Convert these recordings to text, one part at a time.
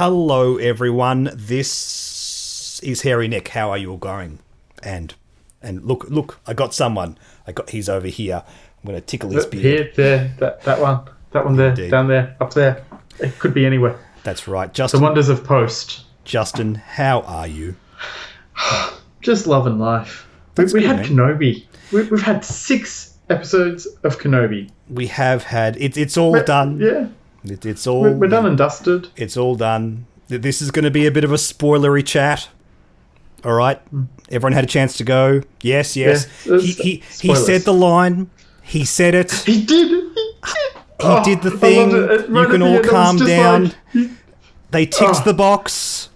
Hello, everyone. This is Hairy Nick. How are you all going? And look, I got someone. He's over here. I'm going to tickle his beard. Here, there, that one there, Indeed. down there, up there. It could be anywhere. That's right, Justin. The wonders of post. Justin, how are you? Just loving life. We had Kenobi. We've had 6 episodes of Kenobi. We have had it's all done. Yeah. It's all. We're done and dusted. It's all done. This is going to be a bit of a spoilery chat. All right. Everyone had a chance to go. Yes. Yeah, He said the line. He said it. He did. He did the thing. You can all calm down. They ticked the box.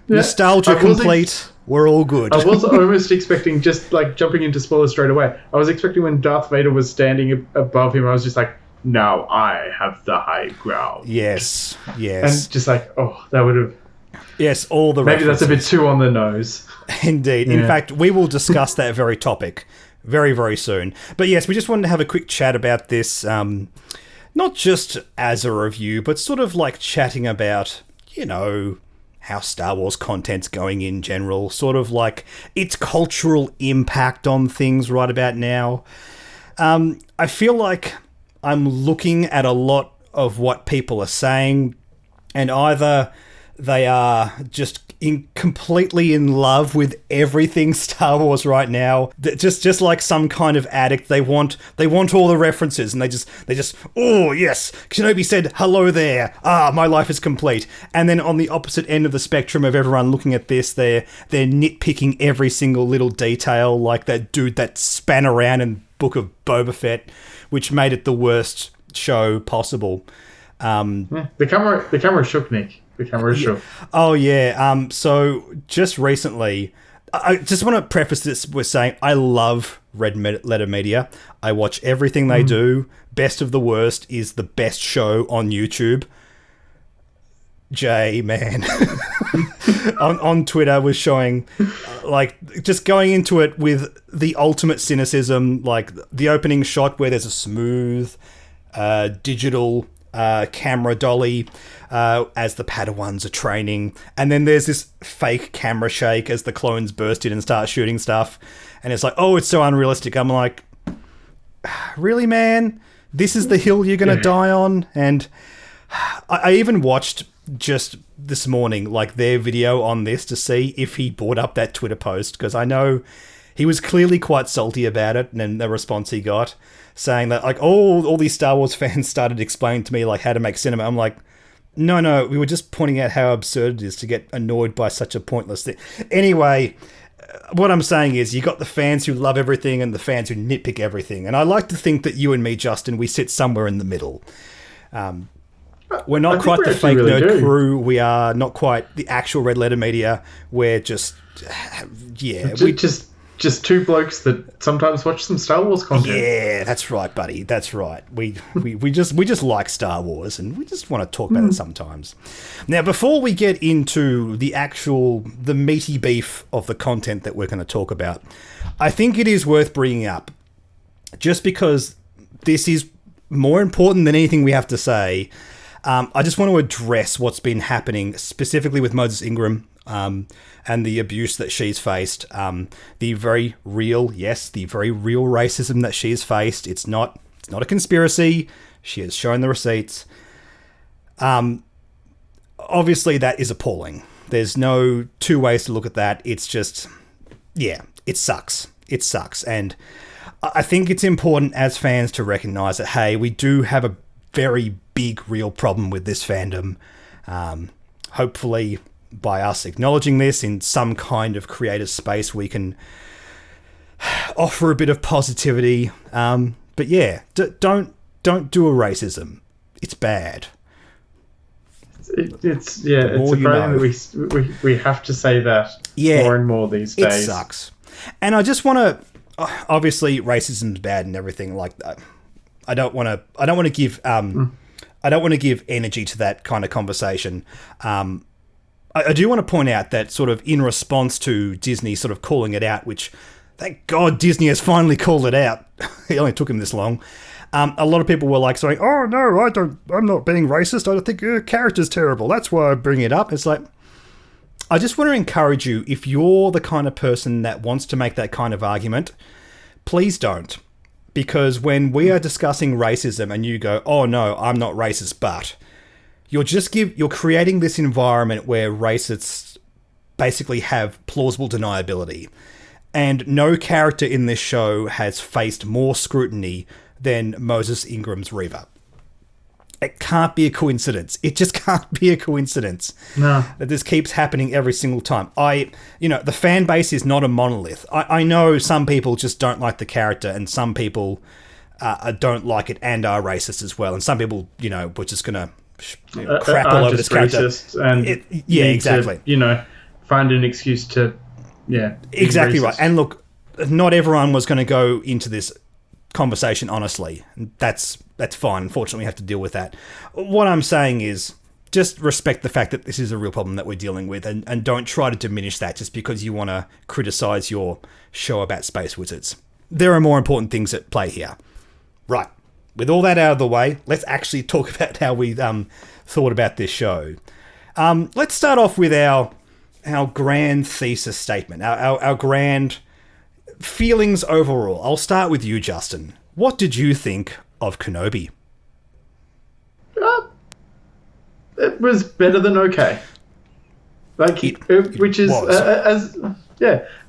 Yeah. Nostalgia complete. We're all good. I was almost expecting, just like jumping into spoilers straight away, I was expecting when Darth Vader was standing above him, I was just like, now I have the high ground. Yes. And just like, oh, that would have... Yes, all the Maybe references. that's a bit too on the nose. Indeed. Yeah. In fact, we will discuss that very topic very, very soon. But yes, we just wanted to have a quick chat about this, not just as a review, but sort of like chatting about, how Star Wars content's going in general, sort of like its cultural impact on things right about now. I feel like I'm looking at a lot of what people are saying, and either they are just completely in love with everything Star Wars right now, just like some kind of addict. They want all the references, and they just oh yes, Kenobi said hello there. My life is complete. And then on the opposite end of the spectrum of everyone looking at this, they're nitpicking every single little detail, like that dude that span around in Book of Boba Fett, which made it the worst show possible. The camera shook, Nick. The camera shook. Oh, yeah. So just recently, I just want to preface this with saying I love Red Letter Media. I watch everything they do. Best of the Worst is the best show on YouTube. Jay, man, on Twitter was showing, just going into it with the ultimate cynicism, like the opening shot where there's a smooth digital camera dolly as the Padawans are training, and then there's this fake camera shake as the clones burst in and start shooting stuff, and it's like, oh, it's so unrealistic. I'm like, really, man? This is the hill you're gonna die on? And I even watched just this morning like their video on this to see if he brought up that Twitter post, because I know he was clearly quite salty about it, and then the response he got saying that, like, all these Star Wars fans started explaining to me, like, how to make cinema. I'm like, no, we were just pointing out how absurd it is to get annoyed by such a pointless thing. Anyway, what I'm saying is you got the fans who love everything and the fans who nitpick everything. And I like to think that you and me, Justin, we sit somewhere in the middle. We're not quite the fake nerd crew. We are not quite the actual Red Letter Media. We're just, Just 2 blokes that sometimes watch some Star Wars content. Yeah, that's right, buddy. That's right. We just like Star Wars, and we just want to talk about it sometimes. Now, before we get into the meaty beef of the content that we're going to talk about, I think it is worth bringing up, just because this is more important than anything we have to say. I just want to address what's been happening specifically with Moses Ingram. And the abuse that she's faced, the very real racism that she's faced. It's not a conspiracy. She has shown the receipts. Obviously, that is appalling. There's no 2 ways to look at that. It's just, it sucks. It sucks. And I think it's important as fans to recognize that, hey, we do have a very big, real problem with this fandom. Hopefully, by us acknowledging this in some kind of creative space, we can offer a bit of positivity. But yeah, don't do a racism. It's bad. It's surprising that we have to say that more and more these days. It sucks. And I just want to, obviously racism's bad and everything like that. I don't want to give energy to that kind of conversation. I do want to point out that sort of in response to Disney sort of calling it out, which thank God Disney has finally called it out. It only took him this long. A lot of people were like saying, "Oh no, I'm not being racist. I think your character's terrible. That's why I bring it up." It's like, I just want to encourage you, if you're the kind of person that wants to make that kind of argument, please don't. Because when we are discussing racism and you go, "Oh no, I'm not racist," but you're creating this environment where racists basically have plausible deniability. And no character in this show has faced more scrutiny than Moses Ingram's Reva. It can't be a coincidence. It just can't be a coincidence. No. That this keeps happening every single time. The fan base is not a monolith. I know some people just don't like the character, and some people don't like it and are racist as well. And some people, we're just going to crap all over this character. And exactly. To, find an excuse to, exactly right. And look, not everyone was going to go into this conversation honestly. That's fine. Unfortunately, we have to deal with that. What I'm saying is, just respect the fact that this is a real problem that we're dealing with, and don't try to diminish that just because you want to criticize your show about space wizards. There are more important things at play here. Right. With all that out of the way, let's actually talk about how we thought about this show. Let's start off with our grand thesis statement, our grand feelings overall. I'll start with you, Justin. What did you think of Kenobi? It was better than okay. Which is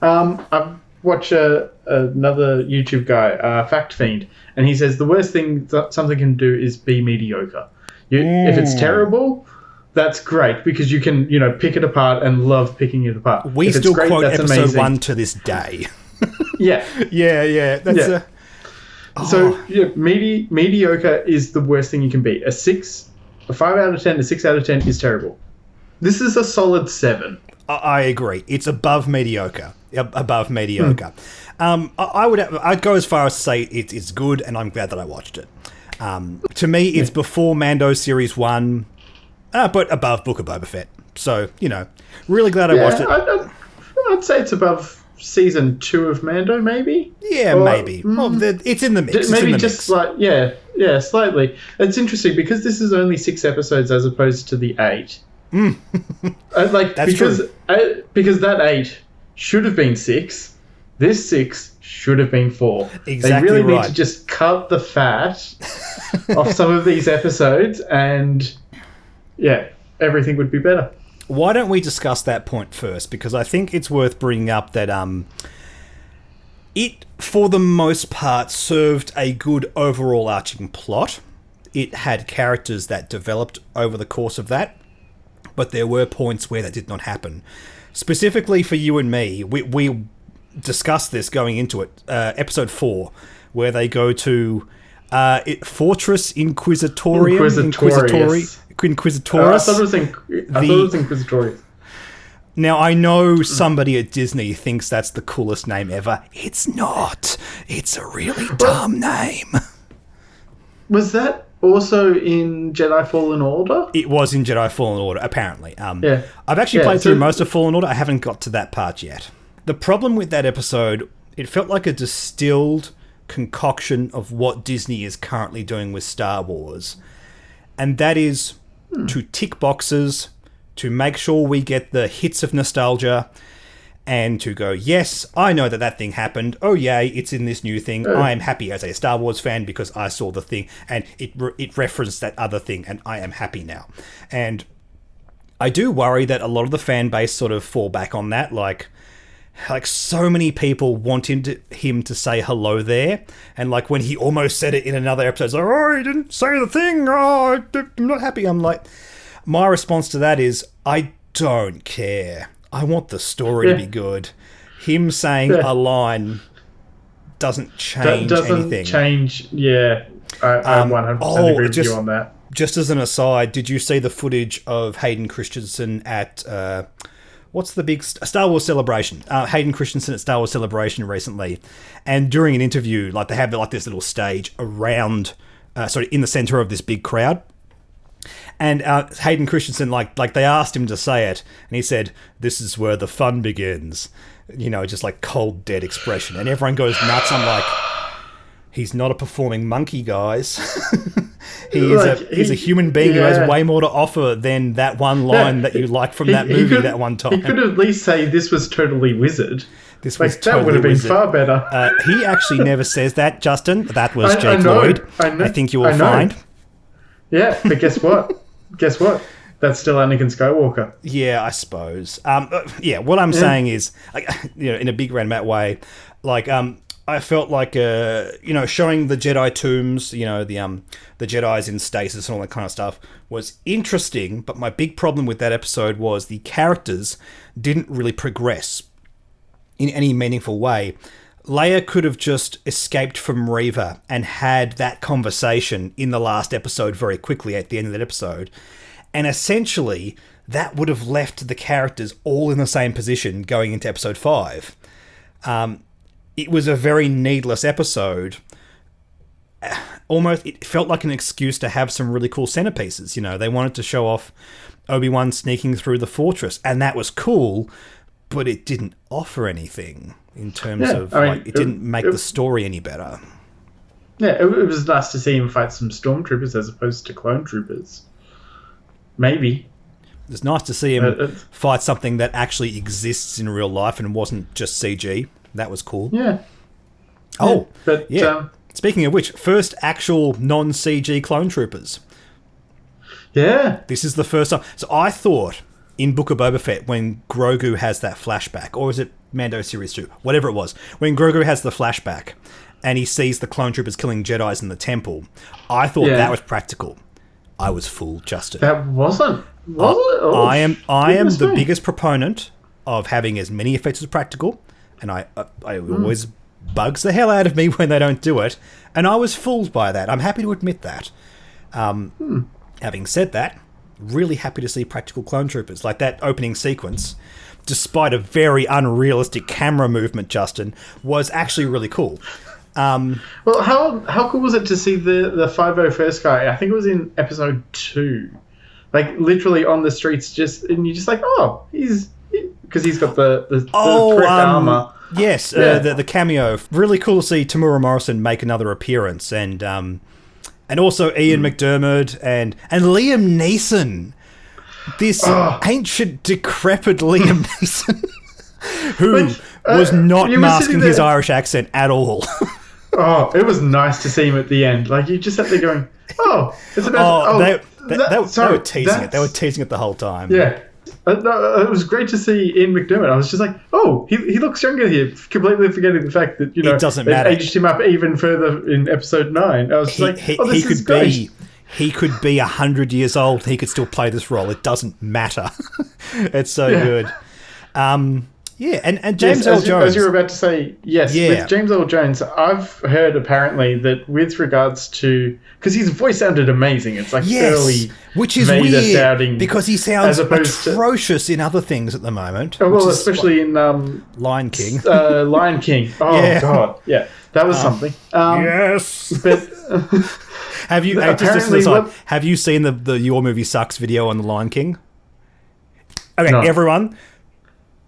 I've watched another YouTube guy, Fact Fiend, and he says the worst thing that something can do is be mediocre. If it's terrible, that's great because you can, pick it apart and love picking it apart. We if still great, quote that's episode amazing. 1 to this day. Yeah. Yeah. That's So mediocre is the worst thing you can be. A 5 out of 10, a 6 out of 10 is terrible. This is a solid 7. I agree. It's above mediocre. I'd go as far as to say it's good, and I'm glad that I watched it. To me, it's before Mando Series 1, but above Book of Boba Fett. So, really glad I watched it. I'd say it's above Season 2 of Mando, maybe? Yeah, maybe. Well, it's in the mix. Slightly. It's interesting because this is only 6 episodes as opposed to the 8. That's true. Because that 8 should have been 6. This 6 should have been 4. Exactly. They really need to just cut the fat off some of these episodes, and everything would be better. Why don't we discuss that point first? Because I think it's worth bringing up that it, for the most part, served a good overall arching plot. It had characters that developed over the course of that, but there were points where that did not happen. Specifically for you and me, we discussed this going into it, episode 4, where they go to Fortress Inquisitorium. Inquisitoris. I thought it was Inquisitorius. Now, I know somebody at Disney thinks that's the coolest name ever. It's not. It's a really dumb name. Was that also in Jedi Fallen Order? It was in Jedi Fallen Order, apparently. I've actually played through most of Fallen Order. I haven't got to that part yet. The problem with that episode, it felt like a distilled concoction of what Disney is currently doing with Star Wars. And that is to tick boxes, to make sure we get the hits of nostalgia, and to go, yes, I know that thing happened. Oh, yay, it's in this new thing. I am happy as a Star Wars fan because I saw the thing, and it referenced that other thing, and I am happy now. And I do worry that a lot of the fan base sort of fall back on that, like so many people want him to say hello there, and like when he almost said it in another episode, it's like, oh, he didn't say the thing, oh, I'm not happy. I'm like, my response to that is, I don't care. I want the story to be good. Him saying a line doesn't change anything. I 100% agree with you on that. Just as an aside, did you see the footage of Hayden Christensen at what's the big Star Wars Celebration? Hayden Christensen at Star Wars Celebration recently, and during an interview, like they have like this little stage around, in the center of this big crowd. And Hayden Christensen, like they asked him to say it, and he said, "This is where the fun begins." Just like cold, dead expression, and everyone goes nuts. I'm like, He's not a performing monkey, guys. He's a human being who has way more to offer than that one line that you like from that movie that one time. He could at least say this was totally wizard. This was totally that would have been wizard. far better. He actually never says that, Justin. That was Jake Lloyd. I think you will find. Yeah, but guess what? Guess what? That's still Anakin Skywalker. Yeah, I suppose. What I'm saying is, in a big roundabout way, I felt like, showing the Jedi tombs, the Jedis in stasis and all that kind of stuff was interesting, but my big problem with that episode was the characters didn't really progress in any meaningful way. Leia could have just escaped from Reva and had that conversation in the last episode very quickly at the end of that episode. And essentially, that would have left the characters all in the same position going into episode 5. It was a very needless episode. Almost, it felt like an excuse to have some really cool centerpieces. They wanted to show off Obi-Wan sneaking through the fortress, and that was cool, but it didn't offer anything in terms of, it didn't make the story any better. Yeah, it was nice to see him fight some stormtroopers as opposed to clone troopers. Maybe. It's nice to see him fight something that actually exists in real life and wasn't just CG. That was cool. Yeah. Oh, but speaking of which, first actual non-CG clone troopers. Yeah. This is the first time. So I thought in Book of Boba Fett, when Grogu has that flashback, or is it Mando Series 2? Whatever it was. When Grogu has the flashback and he sees the clone troopers killing Jedis in the temple, I thought that was practical. I was fooled, Justin. That wasn't. Was it? Oh, I am the biggest proponent of having as many effects as practical, and I always bugs the hell out of me when they don't do it, and I was fooled by that. I'm happy to admit that. Having said that, really happy to see practical clone troopers. Like that opening sequence, despite a very unrealistic camera movement, Justin, was actually really cool. Well, how cool was it to see the 501st guy? I think it was in episode 2. Like, literally on the streets, and you're just like, because he's got the brick armor. Yes, the cameo. Really cool to see Tamura Morrison make another appearance, and also Ian McDiarmid and Liam Neeson. This ancient, decrepit Liam Neeson, who was not masking his Irish accent at all. It was nice to see him at the end. Like, you just sat there going, it's about... They were teasing it. They were teasing it the whole time. Yeah. It was great to see Ian McDiarmid. I was just like, he looks younger here, completely forgetting the fact that, it doesn't matter. They aged him up even further in episode 9. I was this is great. He could be 100 years old. He could still play this role. It doesn't matter. It's so good. And James Earl Jones. As you were about to say, with James Earl Jones, I've heard apparently that with regards to... Because his voice sounded amazing. It's like early which is Vader weird, sounding... because he sounds atrocious in other things at the moment. Oh, well, especially in... Lion King. Lion King. Oh, God. Yeah, that was something. Yes. But... have you have you seen the Your Movie Sucks video on the Lion King? Okay, no. Everyone...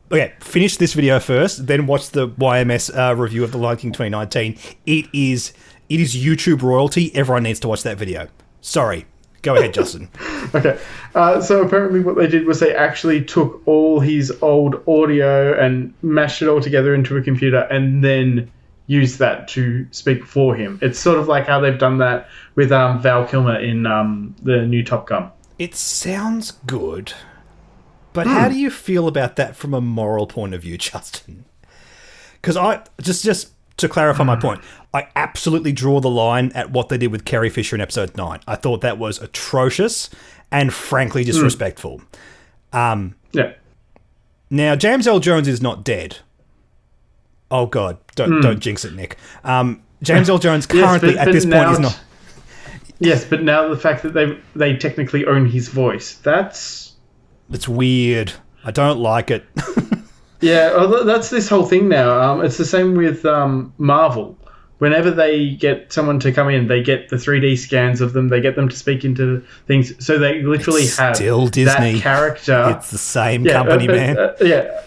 Okay, finish this video first, then watch the YMS review of The Lion King 2019. It is YouTube royalty. Everyone needs to watch that video. Sorry. Go ahead, Justin. Okay. So apparently what they did was they actually took all his old audio and mashed it all together into a computer and then used that to speak for him. It's sort of like how they've done that with Val Kilmer in the new Top Gun. It sounds good. But how do you feel about that from a moral point of view, Justin? Because I just to clarify my point, I absolutely draw the line at what they did with Carrie Fisher in episode 9. I thought that was atrocious and frankly disrespectful. Yeah. Now James Earl Jones is not dead. Oh God, don't jinx it, Nick. James Earl Jones currently at this point is not. Yes, but now the fact that they technically own his voice, it's weird. I don't like it. Yeah, well, that's this whole thing now. It's the same with Marvel. whenever they get someone to come in, they get the 3D scans of them. They get them to speak into things. So they literally have still Disney. That character. It's the same company, man.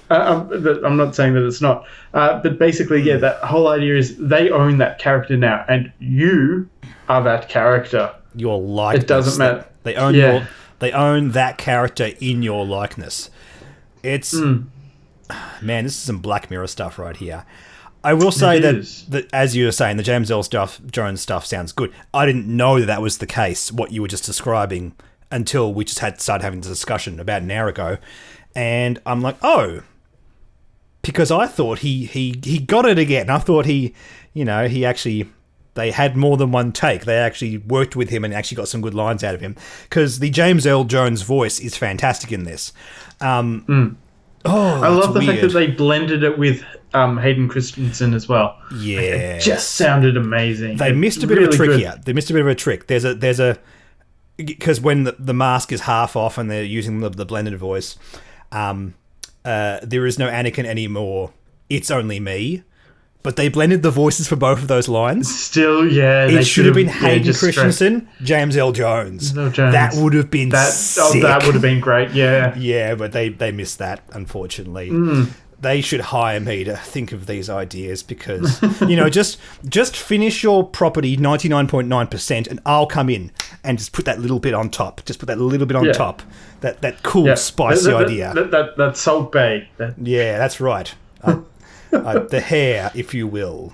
I'm not saying that it's not. But basically, that whole idea is they own that character now, and you are that character. Your likeness. It doesn't matter. They own they own that character in your likeness. It's man, this is some Black Mirror stuff right here. I will say that as you were saying, the James Earl Jones stuff sounds good. I didn't know that was the case, what you were just describing, until we just started having this discussion about an hour ago. And I'm like, oh, because I thought he got it again. I thought he actually, they had more than one take. They actually worked with him and actually got some good lines out of him. Because the James Earl Jones voice is fantastic in this. I love the fact that they blended it with Hayden Christensen as well. Yeah, it just sounded amazing. They missed a bit of a trick here. They missed a bit of a trick. There's a because when the mask is half off and they're using the blended voice, there is no Anakin anymore. It's only me. But they blended the voices for both of those lines. Still, it should have been Hayden Christensen, James L. Jones. That would have been sick. That would have been great, yeah. Yeah, but they missed that, unfortunately. They should hire me to think of these ideas because, just finish your property 99.9% and I'll come in and just put that little bit on top. Just put that little bit on top. That cool, spicy idea. That Salt Bay. Yeah, that's right. The hair, if you will,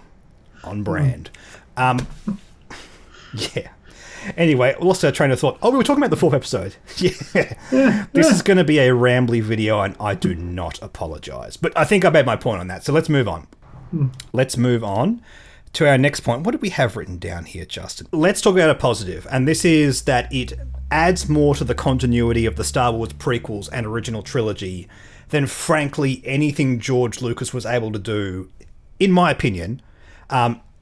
on brand. Yeah. Anyway, also train of thought. Oh, we were talking about the fourth episode. Yeah. This is going to be a rambly video, and I do not apologise. But I think I made my point on that. So let's move on. Let's move on to our next point. What do we have written down here, Justin? Let's talk about a positive, and this is that it adds more to the continuity of the Star Wars prequels and original trilogy than, frankly, anything George Lucas was able to do, in my opinion,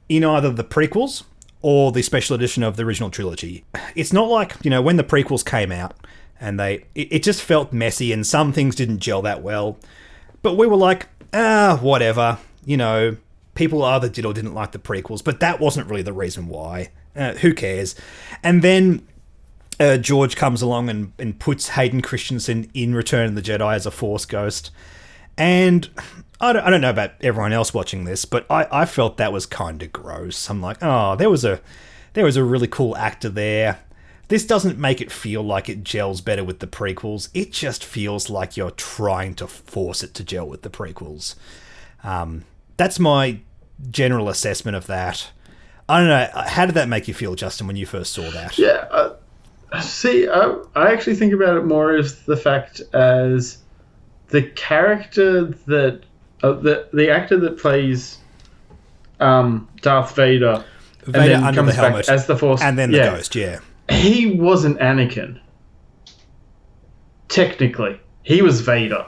in either the prequels or the special edition of the original trilogy. It's not like, when the prequels came out and it just felt messy and some things didn't gel that well. But we were like, whatever. People either did or didn't like the prequels, but that wasn't really the reason why. Who cares? And then George comes along and puts Hayden Christensen in Return of the Jedi as a Force ghost. And I don't know about everyone else watching this, but I felt that was kind of gross. I'm like, oh, there was a really cool actor there. This doesn't make it feel like it gels better with the prequels. It just feels like you're trying to force it to gel with the prequels. That's my general assessment of that. I don't know. How did that make you feel, Justin, when you first saw that? Yeah, see, I actually think about it more as the fact as the character that the actor that plays Darth Vader and then under comes the helmet back as the Force, and then the ghost. Yeah, he wasn't Anakin. Technically, he was Vader.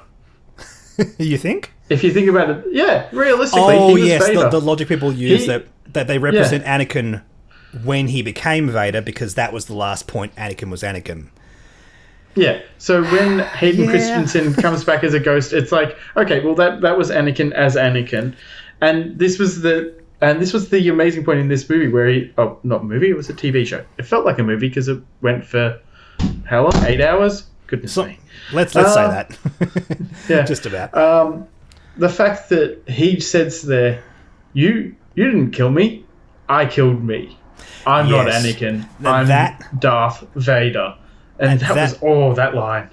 You think? If you think about it, realistically, he was Vader. The logic people use that they represent Anakin when he became Vader, because that was the last point Anakin was Anakin. Yeah, so when Hayden Christensen comes back as a ghost, it's like, okay, well that was Anakin as Anakin, and this was the amazing point in this movie where not a movie, it was a TV show. It felt like a movie because it went for how long? 8 hours? Goodness me. Let's say that. Yeah, just about. The fact that he says there, you didn't kill me, I killed me. I'm not Anakin. I'm Darth Vader. And that was, that line.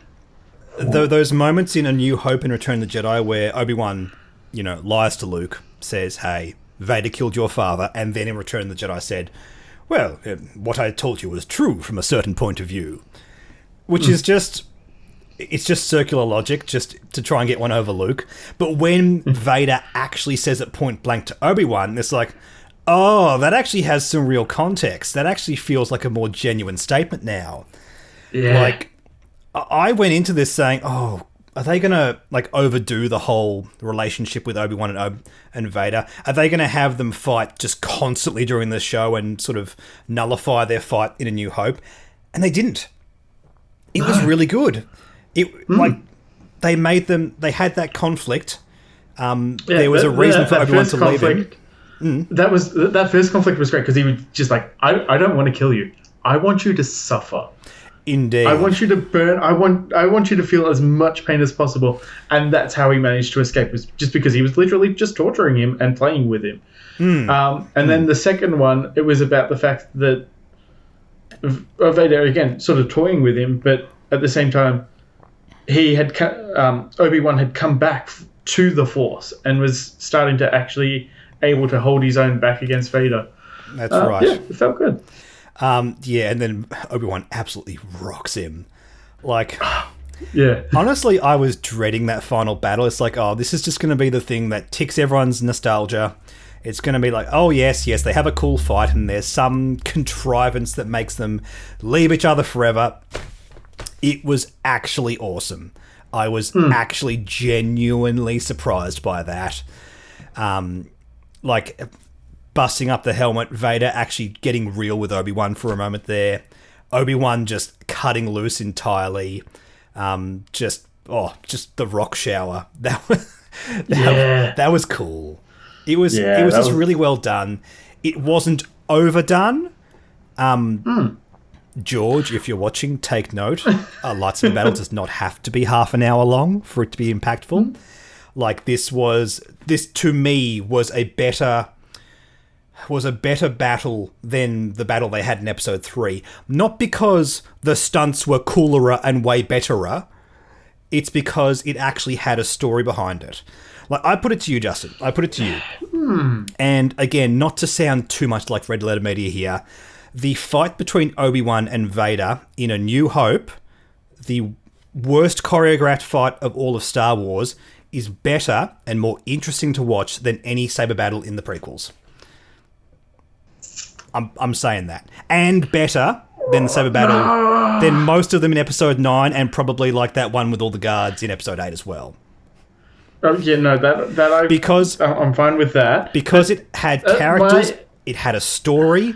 Those moments in A New Hope and Return of the Jedi where Obi-Wan, lies to Luke, says, hey, Vader killed your father, and then in Return of the Jedi said, well, what I told you was true from a certain point of view. Which is just... It's just circular logic, just to try and get one over Luke. But when Vader actually says it point blank to Obi-Wan, it's like, oh, that actually has some real context. That actually feels like a more genuine statement now. Yeah. Like, I went into this saying, oh, are they going to, overdo the whole relationship with Obi-Wan and Vader? Are they going to have them fight just constantly during the show and sort of nullify their fight in A New Hope? And they didn't. It was really good. They made them... They had that conflict. There was a reason for Obi-Wan to leave him. that first conflict was great because he was just like, I don't want to kill you. I want you to suffer. Indeed. I want you to burn. I want you to feel as much pain as possible. And that's how he managed to escape, was just because he was literally just torturing him and playing with him. And then the second one, it was about the fact that Vader, again, sort of toying with him, but at the same time, he had Obi-Wan had come back to the Force and was starting to actually able to hold his own back against Vader. That's right. Yeah, it felt good. Yeah, and then Obi-Wan absolutely rocks him. Like, yeah. Honestly, I was dreading that final battle. It's like, oh, this is just going to be the thing that ticks everyone's nostalgia. It's going to be like, oh, yes, they have a cool fight and there's some contrivance that makes them leave each other forever. It was actually awesome. I was actually genuinely surprised by that. Like, busting up the helmet, Vader actually getting real with Obi-Wan for a moment there. Obi-Wan just cutting loose entirely. Just the rock shower. That was cool. It was just really well done. It wasn't overdone. George, if you're watching, take note. A lightsaber battle does not have to be half an hour long for it to be impactful. Like, this to me was a better battle than the battle they had in episode 3. Not because the stunts were cooler and way betterer. It's because it actually had a story behind it. Like, I put it to you, Justin. I put it to you. And again, not to sound too much like Red Letter Media here, the fight between Obi-Wan and Vader in A New Hope, the worst choreographed fight of all of Star Wars, is better and more interesting to watch than any saber battle in the prequels. I'm saying that. And better than the saber battle than most of them in episode 9, and probably like that one with all the guards in episode 8 as well. Oh yeah, no, I'm fine with that. Because it had characters, it had a story,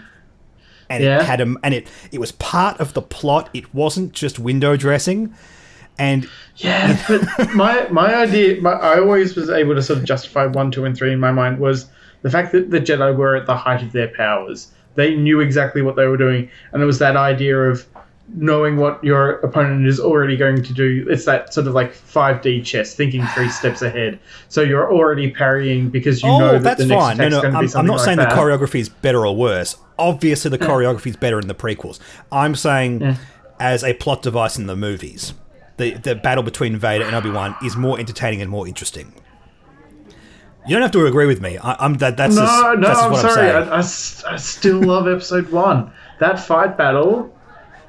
and it was part of the plot. It wasn't just window dressing. And but my idea, I always was able to sort of justify 1, 2, and 3 in my mind was the fact that the Jedi were at the height of their powers. They knew exactly what they were doing, and it was that idea of knowing what your opponent is already going to do. It's that sort of like 5D chess, thinking 3 steps ahead. So you're already parrying because you know that the next attack's going to be something. I'm not like saying that. the choreography is better or worse. Obviously, the choreography is better in the prequels. I'm saying as a plot device in the movies, the battle between Vader and Obi-Wan is more entertaining and more interesting. You don't have to agree with me. I'm sorry. I still love episode 1. That fight battle,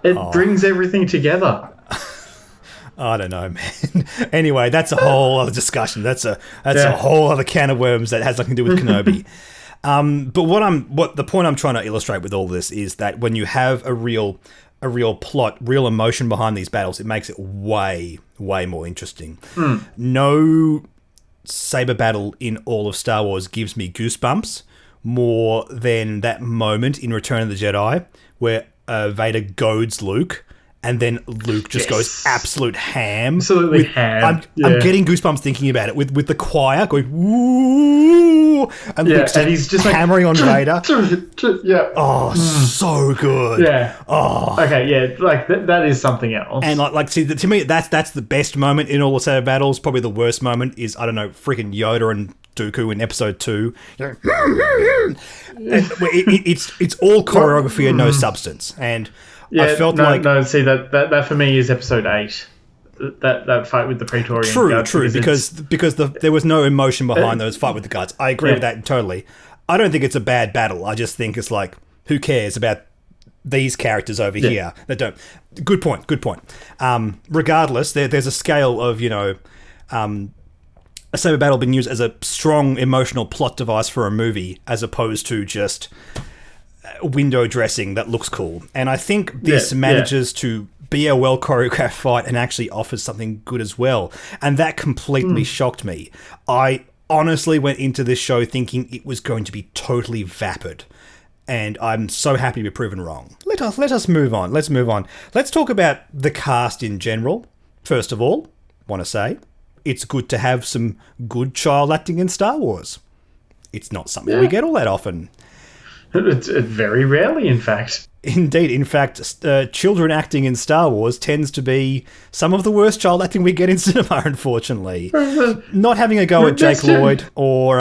it brings everything together. I don't know, man. Anyway, that's a whole other discussion. That's a whole other can of worms that has nothing to do with Kenobi. But the point I'm trying to illustrate with all this is that when you have a real plot, real emotion behind these battles, it makes it way, way more interesting. No saber battle in all of Star Wars gives me goosebumps more than that moment in Return of the Jedi where Vader goads Luke and then Luke just goes absolute ham. Absolutely ham. I'm getting goosebumps thinking about it with the choir going woo, and Luke's and he's just hammering on Vader. So good. Yeah. Okay. Yeah. Like that is something else. And see, to me, that's the best moment in all the saber battles. Probably the worst moment is, I don't know, freaking Yoda and Dooku in episode 2. It's all choreography and no substance. And I felt see that for me is episode 8. That fight with the Praetorian guards. True, because there was no emotion behind those fight with the guards. I agree with that totally. I don't think it's a bad battle. I just think it's like, who cares about these characters over here that don't. Good point. Regardless, there's a scale of, a saber battle being used as a strong emotional plot device for a movie as opposed to just window dressing that looks cool. And I think this manages to be a well choreographed fight and actually offers something good as well. And that completely shocked me. I honestly went into this show thinking it was going to be totally vapid. And I'm so happy to be proven wrong. Let us move on. Let's move on. Let's talk about the cast in general. First of all, want to say it's good to have some good child acting in Star Wars. it's not something we get all that often. It's very rarely, in fact. Indeed. In fact, children acting in Star Wars tends to be some of the worst child acting we get in cinema, unfortunately. Not having a go at Jake Lloyd or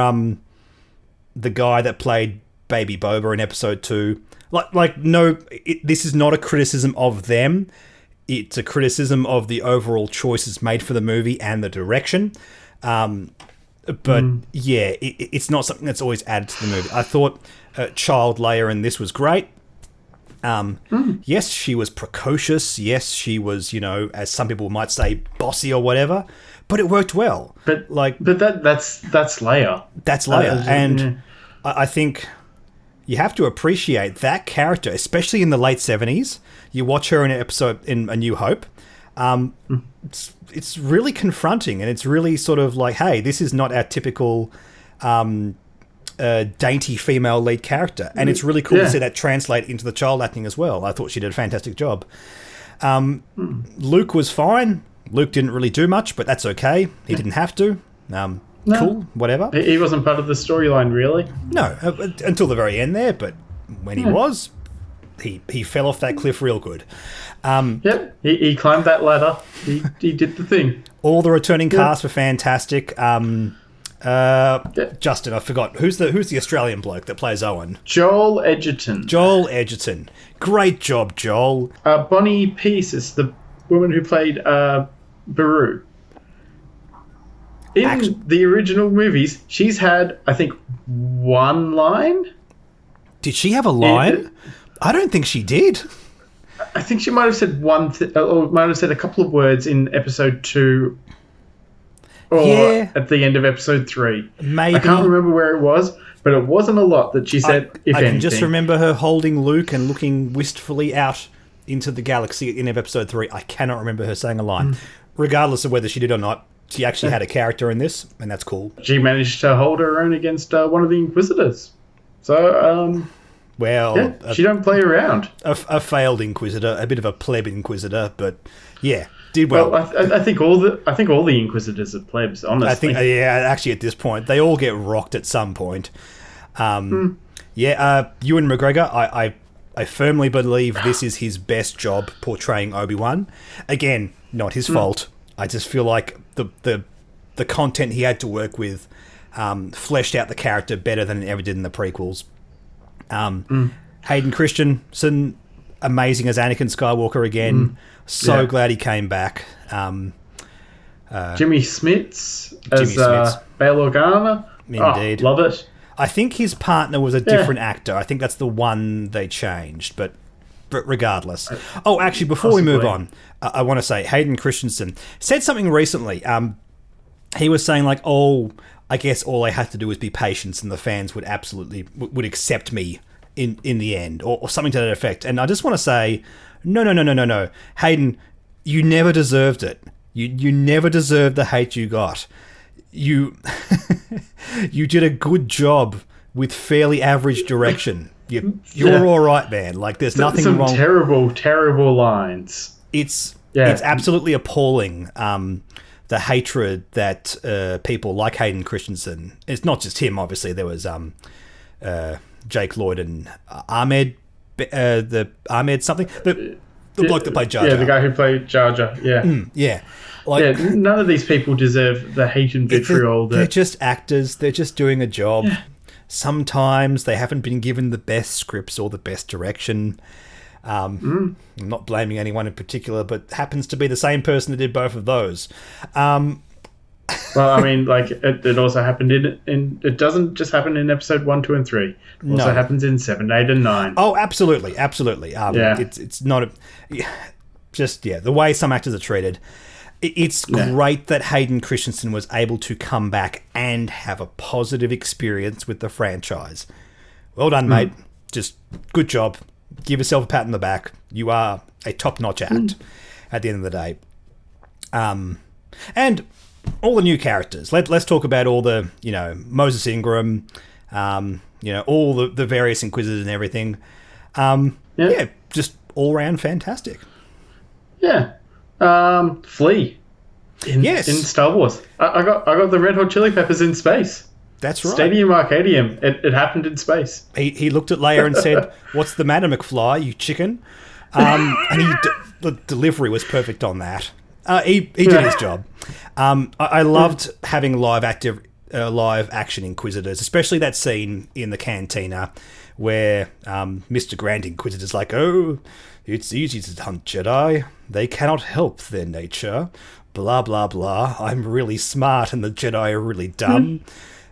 the guy that played Baby Boba in Episode 2. This is not a criticism of them. It's a criticism of the overall choices made for the movie and the direction. It's not something that's always added to the movie. I thought child Leia in this was great. Yes, she was precocious. Yes, she was, as some people might say, bossy or whatever. But it worked well. But that's Leia. That's Leia, I think you have to appreciate that character, especially in the late 70s. You watch her in an episode in A New Hope. It's really confronting, and it's really sort of like, hey, this is not our typical dainty female lead character. And it's really cool to see that translate into the child acting as well. I thought she did a fantastic job. Luke was fine. Luke didn't really do much, but that's okay. He didn't have to. Cool, whatever. He wasn't part of the storyline, really. No, until the very end there, but when he was, he fell off that cliff real good. He climbed that ladder. He did the thing. All the returning cast were fantastic. Justin, I forgot. Who's the Australian bloke that plays Owen? Joel Edgerton. Great job, Joel. Bonnie Peace is the woman who played Beru. In the original movies, she's had, I think, one line. Did she have a line? I don't think she did. I think she might have said or might have said a couple of words in episode 2 or at the end of episode 3. Maybe. I can't remember where it was, but it wasn't a lot that she said, if anything. I can just remember her holding Luke and looking wistfully out into the galaxy at the end of episode 3. I cannot remember her saying a line. Regardless of whether she did or not, she actually had a character in this, and that's cool. She managed to hold her own against one of the Inquisitors. So, she don't play around. A failed Inquisitor, a bit of a pleb Inquisitor, but did well. Well, I think all the Inquisitors are plebs, honestly. I think, actually at this point, they all get rocked at some point. Ewan McGregor, I firmly believe this is his best job portraying Obi-Wan. Again, not his fault. I just feel like the content he had to work with fleshed out the character better than it ever did in the prequels. Hayden Christensen, amazing as Anakin Skywalker again. Glad he came back. Jimmy Smits as Bail Organa. Indeed. Love it. I think his partner was a different actor. I think that's the one they changed, but regardless. Actually, before we move on, I want to say Hayden Christensen said something recently. He was saying like, I guess all I had to do was be patient and the fans would absolutely would accept me in the end, or something to that effect. And I just want to say, no. Hayden, you never deserved it. You never deserved the hate you got. You did a good job with fairly average direction. You're all right, man. Like, there's nothing wrong. Some terrible lines. It's absolutely appalling. The hatred that people like Hayden Christensen. It's not just him. Obviously, there was Jake Lloyd and Ahmed. The Ahmed something. The bloke that played Jar Jar. Yeah, the guy who played Jar Jar. Yeah. None of these people deserve the hate and vitriol. They're just actors. They're just doing a job. Yeah. Sometimes they haven't been given the best scripts or the best direction. I'm not blaming anyone in particular, but happens to be the same person that did both of those. Well, I mean, like, it also happened in it doesn't just happen in episode 1, 2, and 3. It also happens in 7, 8, and 9. Oh, absolutely. It's not the way some actors are treated. It's great that Hayden Christensen was able to come back and have a positive experience with the franchise. Well done, mate. Just good job. Give yourself a pat on the back. You are a top-notch act at the end of the day. And all the new characters. Let's talk about all the, Moses Ingram, all the various Inquisitors and everything. Just all-round fantastic. Yeah. Flea in Star Wars. I got the Red Hot Chili Peppers in space. That's right. Stadium Arcadium. It happened in space. He looked at Leia and said, "What's the matter, McFly? You chicken?" And the delivery was perfect on that. He did his job. I loved having live action Inquisitors, especially that scene in the cantina where Mr. Grand Inquisitor's like, "Oh, it's easy to hunt Jedi. They cannot help their nature. Blah, blah, blah. I'm really smart and the Jedi are really dumb."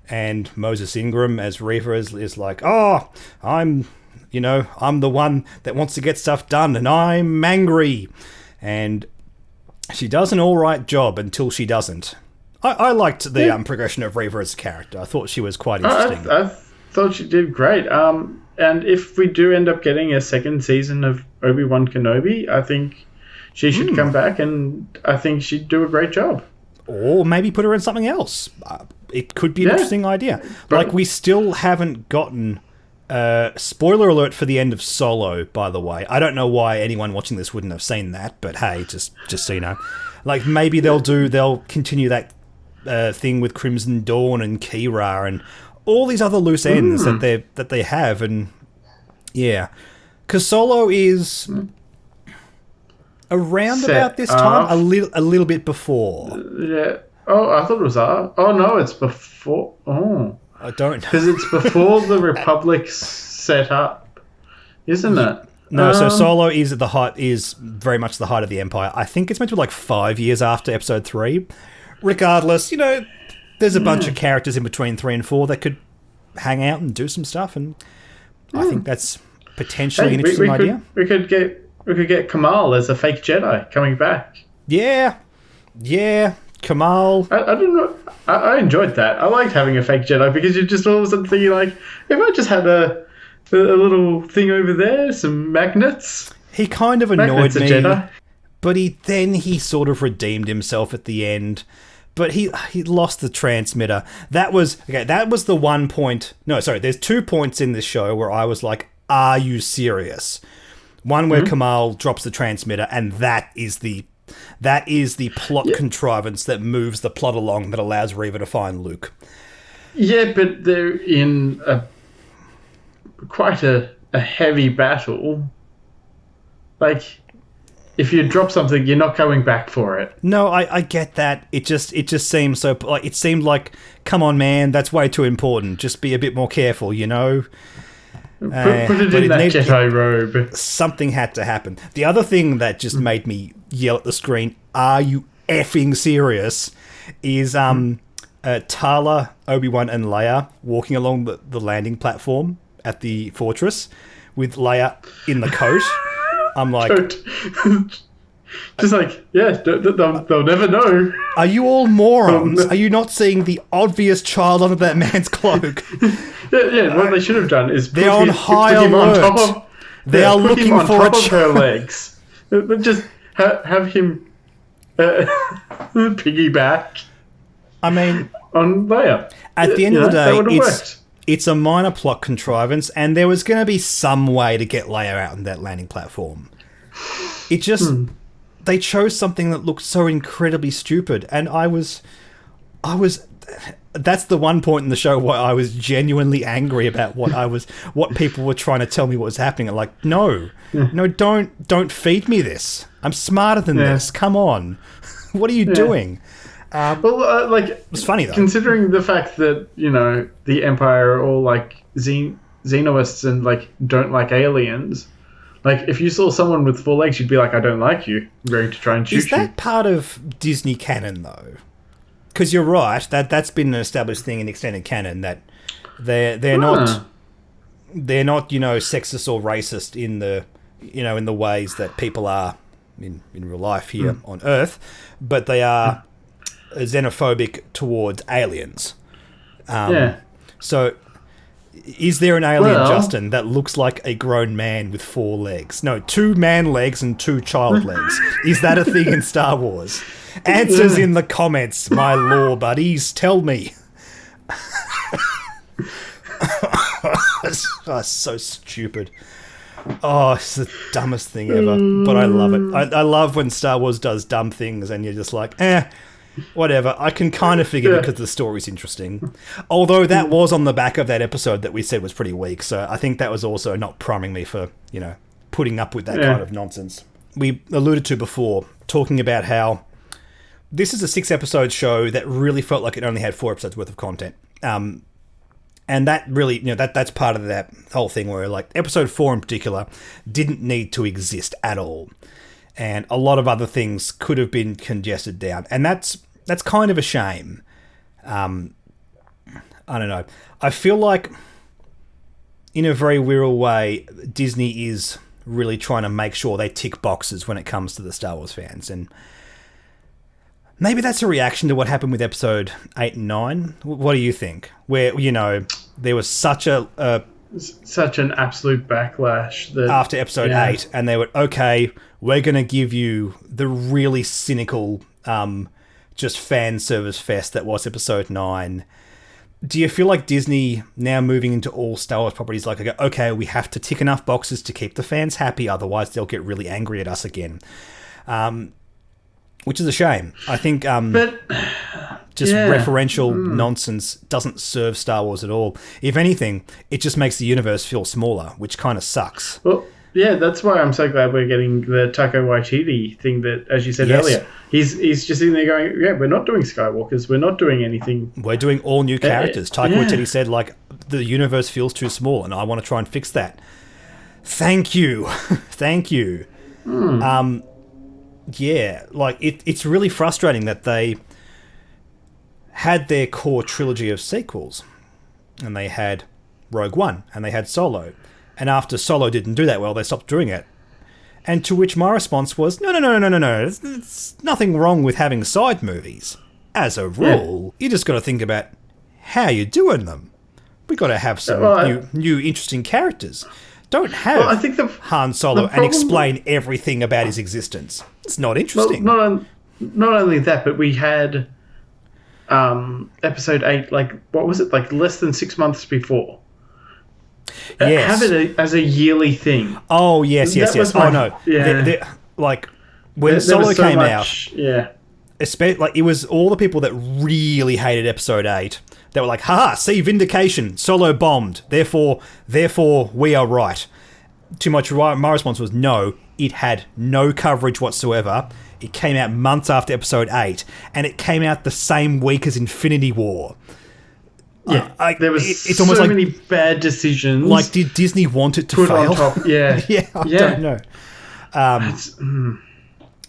And Moses Ingram as Reva is like, "Oh, I'm the one that wants to get stuff done and I'm angry." And she does an all right job until she doesn't. I liked the progression of Reva as a character. I thought she was quite interesting. I thought she did great. And if we do end up getting a second season of Obi-Wan Kenobi, I think she should come back and I think she'd do a great job. Or maybe put her in something else. It could be an interesting idea. But we still haven't gotten... spoiler alert for the end of Solo, by the way. I don't know why anyone watching this wouldn't have seen that, but hey, just so you know. Like, maybe they'll continue that thing with Crimson Dawn and Kira and all these other loose ends that they have, and yeah. Because Solo is... around about this time, a little bit before. Yeah. Oh, I thought it was Oh no, it's before. Oh, I don't know because it's before the Republic's set up, isn't it? No. So Solo is at the height. Is very much the height of the Empire. I think it's meant to be like 5 years after Episode 3. Regardless, there's a bunch of characters in between 3 and 4 that could hang out and do some stuff, and I think that's potentially an interesting idea. We could get Kamal as a fake Jedi coming back. Yeah, Kamal. I don't know. I enjoyed that. I liked having a fake Jedi because you're just all of a sudden thinking like, if I just had a little thing over there, some magnets. He kind of annoyed me, Jedi. But he sort of redeemed himself at the end. But he lost the transmitter. That was the one point. No, sorry. There's 2 points in this show where I was like, "Are you serious?" One where Kamal drops the transmitter, and that is the plot contrivance that moves the plot along that allows Reva to find Luke. Yeah, but they're in quite a heavy battle. Like, if you drop something, you're not going back for it. No, I get that. It just seems so... Like, it seemed like, come on, man, that's way too important. Just be a bit more careful, Put it in that Jedi robe. Something had to happen. The other thing that just made me yell at the screen, "Are you effing serious?" is Tala, Obi-Wan, and Leia walking along the landing platform at the fortress with Leia in the coat. I'm like... Just like, yeah, they'll never know. Are you all morons? Are you not seeing the obvious child under that man's cloak? Yeah. What they should have done is they're on high alert. They are looking for on top of her legs. Just have him piggyback. I mean, on Leia. At the end of the day, it's a minor plot contrivance, and there was going to be some way to get Leia out on that landing platform. It just... They chose something that looked so incredibly stupid, and I was... That's the one point in the show where I was genuinely angry about what people were trying to tell me what was happening. I'm like, no, don't feed me this. I'm smarter than this. Come on. What are you doing? It was funny though. Considering the fact that, the Empire are all like Xenoists and like don't like aliens. Like, if you saw someone with 4 legs, you'd be like, "I don't like you. I'm going to try and shoot you." Is that part of Disney canon, though? Because you're right, that's been an established thing in extended canon, that they're not sexist or racist in the ways that people are in real life here on Earth, but they are xenophobic towards aliens. So... Is there an alien, Justin, that looks like a grown man with 4 legs? No, 2 man legs and 2 child legs. Is that a thing in Star Wars? Answers in the comments, my lore buddies. Tell me. Oh, so stupid. Oh, it's the dumbest thing ever. But I love it. I love when Star Wars does dumb things and you're just like, whatever. I can kind of figure because the story's interesting. Although that was on the back of that episode that we said was pretty weak, so I think that was also not priming me for, putting up with that kind of nonsense. We alluded to before, talking about how this is a 6-episode show that really felt like it only had 4 episodes worth of content. And that really, that's part of that whole thing where, like, episode 4 in particular didn't need to exist at all. And a lot of other things could have been congested down. And that's kind of a shame. I don't know. I feel like, in a very weird way, Disney is really trying to make sure they tick boxes when it comes to the Star Wars fans. And maybe that's a reaction to what happened with episode 8 and 9. What do you think? Where, there was such an absolute backlash that after episode 8, and they were, okay, we're going to give you the really cynical, just fan service fest that was episode 9. Do you feel like Disney now moving into all Star Wars properties, like, okay, we have to tick enough boxes to keep the fans happy, otherwise they'll get really angry at us again? Which is a shame. I think referential nonsense doesn't serve Star Wars at all. If anything, it just makes the universe feel smaller, which kind of sucks. Well, yeah, that's why I'm so glad we're getting the Taika Waititi thing that, as you said earlier, he's just in there going, we're not doing Skywalkers, we're not doing anything. We're doing all new characters. Taika Waititi said, like, the universe feels too small, and I want to try and fix that. Thank you. Thank you. Yeah, like, it's really frustrating that they had their core trilogy of sequels, and they had Rogue One, and they had Solo, and after Solo didn't do that well, they stopped doing it. And to which my response was, no, there's nothing wrong with having side movies. As a rule, you just got to think about how you're doing them. We got to have some new interesting characters. Don't have I think Han Solo and explain everything about his existence. It's not interesting. Well, not only that, but we had episode 8, like, what was it, like less than 6 months before. Yes. Have it as a yearly thing. Oh, yes. Oh, no. Yeah. Like, when Solo came out, especially, like, it was all the people that really hated episode 8 that were like, haha, see, vindication, Solo bombed, therefore we are right. To much, my response was, no, it had no coverage whatsoever. It came out months after episode 8, and it came out the same week as Infinity War. Yeah, there was it's almost so many bad decisions. Like, did Disney want it to fail? On top. Yeah. I don't know.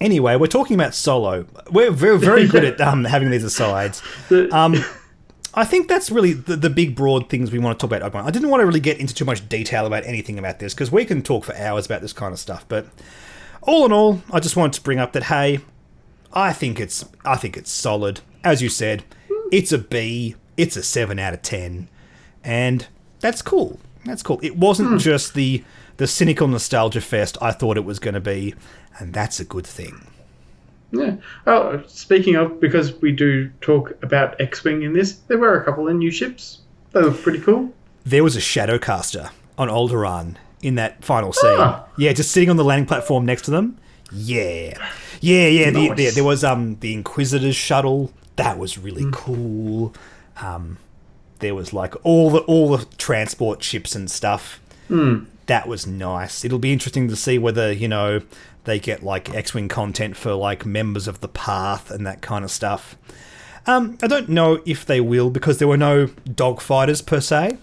Anyway, we're talking about Solo. We're very, very good at having these asides. I think that's really the big, broad things we want to talk about. I didn't want to really get into too much detail about anything about this, because we can talk for hours about this kind of stuff. But all in all, I just wanted to bring up that, hey, I think it's solid. As you said, it's a B. It's a 7 out of 10. And that's cool. That's cool. It wasn't just the cynical nostalgia fest I thought it was going to be, and that's a good thing. Yeah. Oh, speaking of, because we do talk about X-Wing in this, there were a couple of new ships. They were pretty cool. There was a Shadowcaster on Alderaan in that final scene. Yeah, just sitting on the landing platform next to them. Yeah. Nice. There was the Inquisitor's shuttle. That was really cool. There was, like, all the transport ships and stuff. That was nice. It'll be interesting to see whether, they get, like, X-Wing content for, like, members of the Path and that kind of stuff. I don't know if they will, because there were no dogfighters per se.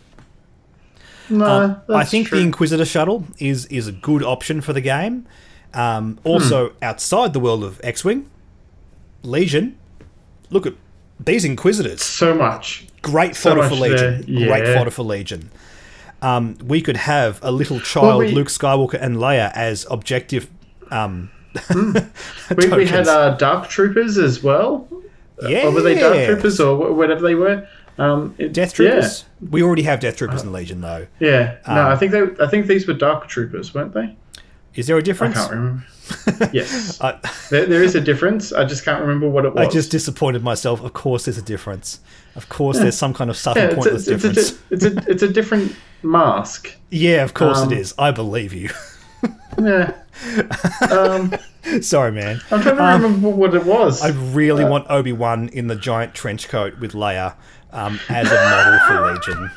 No, that's I think true. the Inquisitor shuttle is a good option for the game. Also, outside the world of X-Wing, Legion, look at these Inquisitors. So much. Great fodder for Legion. Great fodder for Legion. We could have a little child, Luke Skywalker and Leia, as objective we had Dark Troopers as well. Yeah. Or were they Dark Troopers or whatever they were? Death Troopers? Yeah. We already have Death Troopers in Legion, though. Yeah. No, I think these were Dark Troopers, weren't they? Is there a difference? I can't remember. Yes. There is a difference. I just can't remember what it was. I just disappointed myself. Of course there's a difference. Of course there's some kind of subtle pointless difference. It's a different mask. Yeah, of course it is. I believe you. Yeah. Sorry, man. I'm trying to remember what it was. I really want Obi-Wan in the giant trench coat with Leia as a model for Legion.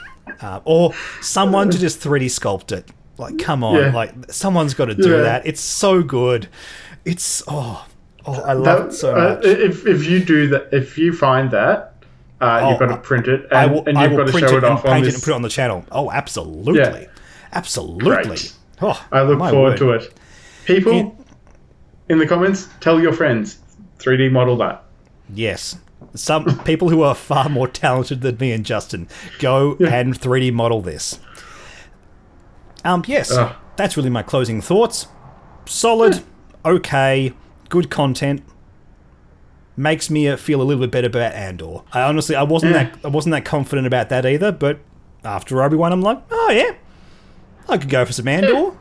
Or someone to just 3D sculpt it. Like, come on. Yeah. Like, someone's got to do that. It's so good. It's... I love it so much. If you do that, if you find that, you've got to print it, and you've got to show it off on this. And put it on the channel. Oh, absolutely. Yeah. Absolutely. Great. Oh, I look forward to word. it. People, in the comments, tell your friends, 3D model that. Yes. Some people who are far more talented than me and Justin, go and 3D model this. Yes, that's really my closing thoughts. Solid, okay, good content. Makes me feel a little bit better about Andor. I wasn't that confident about that either, but after Obi-Wan, I'm like, oh yeah, I could go for some Andor.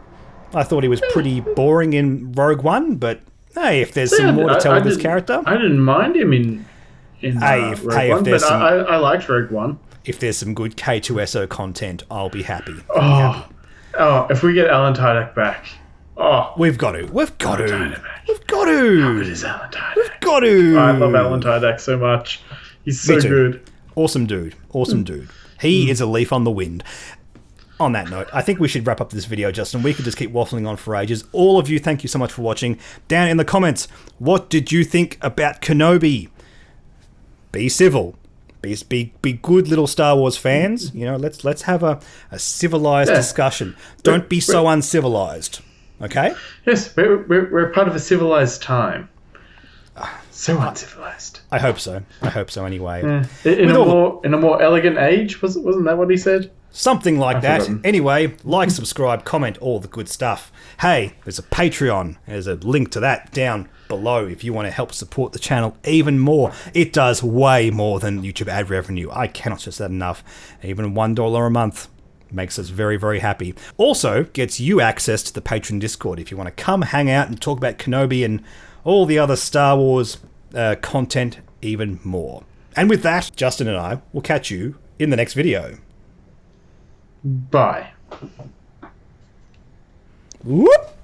I thought he was pretty boring in Rogue One, but hey, if there's some more to tell with this character, I didn't mind him in Rogue One, but I liked Rogue One. If there's some good K2SO content, I'll be happy. Oh, if we get Alan Tudyk back. Oh, we've got to. We've got to. How good is Alan Tudyk? We've got to. I love Alan Tudyk so much. He's so good. Awesome dude. Dude. He is a leaf on the wind. On that note, I think we should wrap up this video, Justin. We could just keep waffling on for ages. All of you, thank you so much for watching. Down in the comments, what did you think about Kenobi? Be civil. Be good little Star Wars fans. You know, let's have a civilized discussion. Don't be so uncivilized. Okay? Yes, we're part of a civilized time. So uncivilized. I hope so. Anyway. In a more elegant age, wasn't that what he said? Something like that. Anyway, like, subscribe, comment, all the good stuff. Hey, there's a Patreon. There's a link to that down below if you want to help support the channel even more. It does way more than YouTube ad revenue. I cannot stress that enough. Even $1 a month makes us very, very happy. Also, gets you access to the Patreon Discord if you want to come hang out and talk about Kenobi and all the other Star Wars content even more. And with that, Justin and I will catch you in the next video. Bye. Whoop!